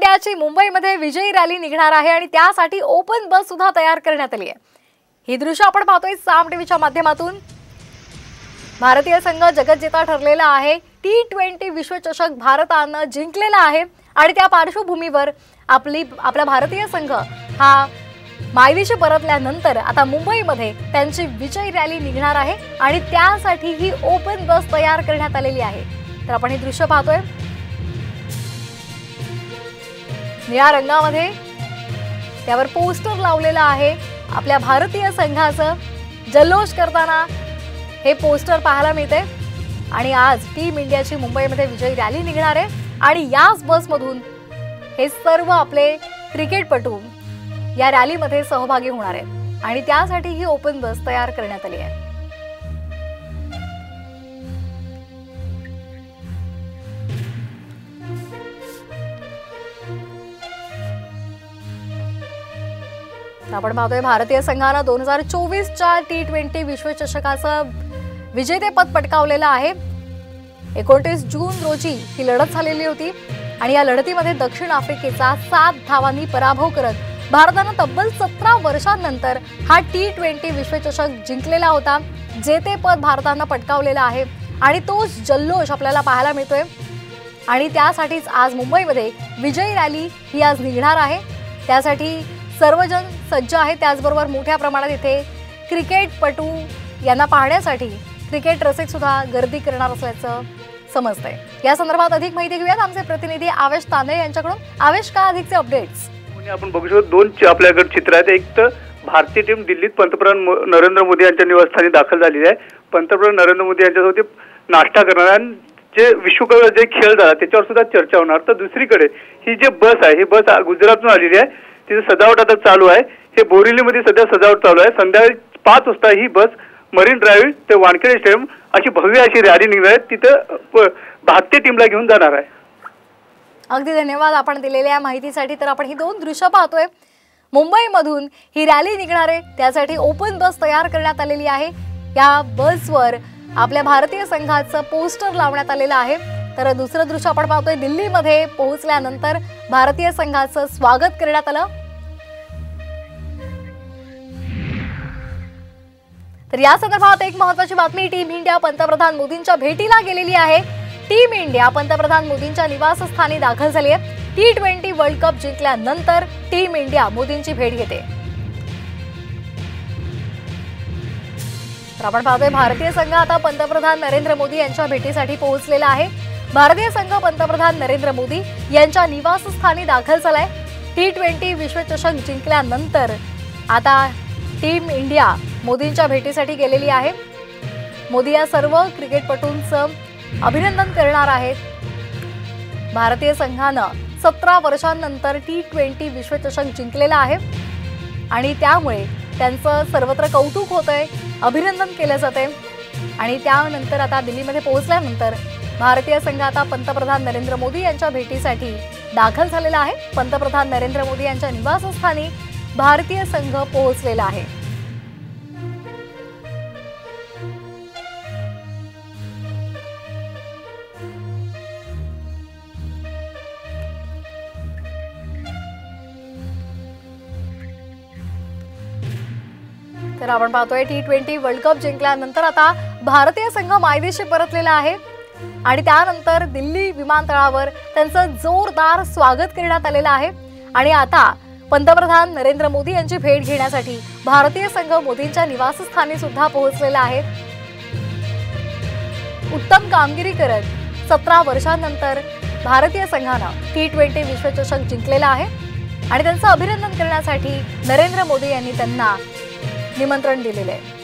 इंडियाची मुंबईमध्ये विजयी रॅली निघणार आहे आणि त्यासाठी ओपन बस सुद्धा तयार करण्यात आली आहे। ही दृश्य आपण पाहतोय साम टीव्हीच्या माध्यमातून। भारतीय संघ जगज्जेता ठरलेला आहे। T20 विश्वचषक भारताने जिंकलेला आहे आणि त्या पार्श्वभूमीवर आपला भारतीय संघ हा मायदेशी परतल्यानंतर आता मुंबईमध्ये त्यांची विजयी रॅली निघणार आहे आणि त्यासाठी ही ओपन बस तयार करण्यात आलेली आहे। तर आपण हे दृश्य पाहतोय। निळ्या रंगामध्ये त्यावर पोस्टर लावलेला आहे। आपल्या भारतीय संघाचं जल्लोष करताना हे पोस्टर पाहायला मिळते आणि आज टीम इंडियाची मुंबईमध्ये विजयी रॅली निघणार आहे आणि याच बसमधून हे सर्व आपले क्रिकेटपटू या रॅलीमध्ये सहभागी होणार आहेत आणि त्यासाठी ही ओपन बस तयार करण्यात आली आहे। आपण पाहतोय भारतीय संघाने 2024च्या T20 विश्वचषकाचं विजेतेपद पटकावलेलं आहे। 29 जून रोजी ही लढत झालेली होती आणि या लढतीमध्ये दक्षिण आफ्रिकेचा 7 धावांनी पराभव करत भारताने तब्बल 17 वर्षांनंतर हा T20 विश्वचषक जिंकलेला होता। जेतेपद भारताने पटकावलेला आहे आणि तोच जल्लोष आपल्याला पाहायला मिळतोय आणि त्यासाठीच आज मुंबईमध्ये विजयी रॅली ही आज निघणार आहे। त्यासाठी सर्वजण सज्ज आहेत। त्याचबरोबर मोठ्या प्रमाणात इथे क्रिकेटपटू यांना पाहण्यासाठी क्रिकेट रसिक सुद्धा गर्दी करणार असल्याचं समजतंय। या संदर्भात अधिक माहिती घेऊयात आमचे प्रतिनिधी आवेश तांदळे यांच्याकडून। आवेश, का अधिकचे अपडेट्स? आपण बघू शकतो दोन आपल्याकडे चित्र आहेत। एक तर भारतीय टीम दिल्लीत पंतप्रधान नरेंद्र मोदी यांच्या निवासस्थानी दाखल झालेली आहे। पंतप्रधान नरेंद्र मोदी यांच्यासोबत नाश्ता करणार आणि जे विश्वकप जे खेळ झाला त्याच्यावर सुद्धा चर्चा होणार। तर दुसरीकडे ही जे बस आहे ही बस गुजरातून आलेली आहे। तिथे सजावट आता चालू आहे। हे बोरिवलीमध्ये सध्या सजावट चालू आहे। संध्याकाळी 5 वाजता ही बस मरीन ड्राईव्ह ते वानखेडे स्टेडियम अशी भव्य अशी रॅली निघणार आहे। तिथे भारतीय टीमला घेऊन जाणार आहे। अगदी धन्यवाद आपण दिलेल्या माहितीसाठी। तर आपण ही दोन दृश्य पाहतोय। मुंबईमधून ही रॅली निघणार आहे, त्यासाठी ओपन बस तयार करण्यात आलेली आहे। या बसवर आपल्या भारतीय संघाचं पोस्टर लावण्यात आलेलं आहे। तर दुसरं दृश्य आपण पाहतोय, दिल्लीमध्ये पोहोचल्यानंतर भारतीय संघाचं स्वागत करण्यात आलं। तर या संदर्भात एक महत्त्वाची बातमी, टीम इंडिया पंतप्रधान मोदींच्या भेटीला गेलेली आहे। टीम इंडिया पंतप्रधान मोदींच्या निवासस्थानी दाखल झाली आहे। T20 वर्ल्ड कप जिंकल्यानंतर टीम इंडिया मोदींची भेट घेते। तर आपण पाहतोय भारतीय संघ आता पंतप्रधान नरेंद्र मोदी यांच्या भेटीसाठी पोहोचलेला आहे। भारतीय संघ पंतप्रधान नरेंद्र मोदी यांच्या निवासस्थानी दाखल झालाय। T20 विश्वचषक जिंकल्यानंतर आता टीम इंडिया मोदींच्या भेटीसाठी गेलेली आहे। मोदी या सर्व क्रिकेटपटूंचं अभिनंदन करणार आहेत। भारतीय संघानं 17 वर्षांनंतर T20 विश्वचषक जिंकलेला आहे आणि त्यामुळे त्यांचं सर्वत्र कौतुक होतंय, अभिनंदन केलं जातंय आणि त्यानंतर आता दिल्लीमध्ये पोहोचल्यानंतर भारतीय संघ आता पंतप्रधान नरेंद्र मोदी यांच्या भेटीसाठी दाखल झालेला आहे। पंतप्रधान नरेंद्र मोदी यांच्या निवासस्थानी भारतीय संघ पोहोचलेला आहे। तर आपण पाहतोय T20 वर्ल्ड कप जिंकल्यानंतर आता भारतीय संघ मायदेशी परतलेला आहे आणि त्यानंतर दिल्ली विमानतळावर त्यांचं जोरदार स्वागत करण्यात आलेलं आहे आणि आता पंतप्रधान नरेंद्र मोदी यांची भेट घेण्यासाठी भारतीय संघ मोदींच्या निवासस्थानी सुद्धा पोहोचलेला आहे। उत्तम कामगिरी करत 17 वर्षांनंतर भारतीय संघानं T20 विश्वचषक जिंकलेला आहे आणि त्यांचं अभिनंदन करण्यासाठी नरेंद्र मोदी यांनी त्यांना निमंत्रण दिलेले आहे।